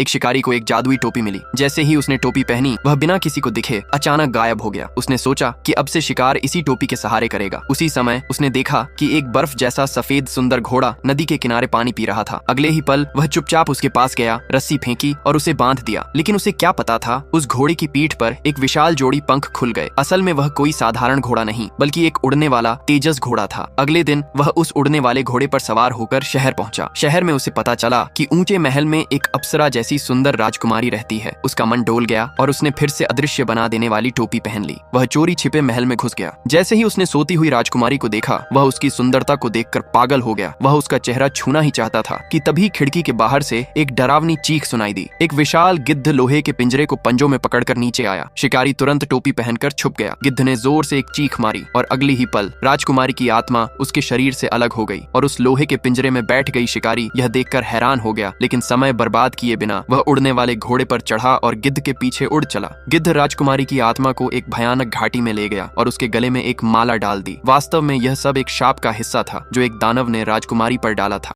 एक शिकारी को एक जादुई टोपी मिली। जैसे ही उसने टोपी पहनी वह बिना किसी को दिखे अचानक गायब हो गया। उसने सोचा कि अब से शिकार इसी टोपी के सहारे करेगा। उसी समय उसने देखा कि एक बर्फ जैसा सफेद सुंदर घोड़ा नदी के किनारे पानी पी रहा था। अगले ही पल वह चुपचाप उसके पास गया, रस्सी फेंकी और उसे बांध दिया। लेकिन उसे क्या पता था उस घोड़े की पीठ पर एक विशाल जोड़ी पंख खुल गए। असल में वह कोई साधारण घोड़ा नहीं बल्कि एक उड़ने वाला तेजस घोड़ा था। अगले दिन वह उस उड़ने वाले घोड़े पर सवार होकर शहर पहुंचा। शहर में उसे पता चला कि ऊंचे महल में एक अप्सरा जैसी सुंदर राजकुमारी रहती है। उसका मन डोल गया और उसने फिर से अदृश्य बना देने वाली टोपी पहन ली। वह चोरी छिपे महल में घुस गया। जैसे ही उसने सोती हुई राजकुमारी को देखा वह उसकी सुंदरता को देखकर पागल हो गया। वह उसका चेहरा छूना ही चाहता था कि तभी खिड़की के बाहर से एक डरावनी चीख सुनाई दी। एक विशाल गिद्ध लोहे के पिंजरे को पंजों में पकड़कर नीचे आया। शिकारी तुरंत टोपी पहनकर छुप गया। गिद्ध ने जोर से एक चीख मारी और अगली ही पल राजकुमारी की आत्मा उसके शरीर से अलग हो गई और उस लोहे के पिंजरे में बैठ गई। शिकारी यह देखकर हैरान हो गया, लेकिन समय बर्बाद किए बिना वह उड़ने वाले घोड़े पर चढ़ा और गिद्ध के पीछे उड़ चला। गिद्ध राजकुमारी की आत्मा को एक भयानक घाटी में ले गया और उसके गले में एक माला डाल दी। वास्तव में यह सब एक शाप का हिस्सा था जो एक दानव ने राजकुमारी पर डाला था।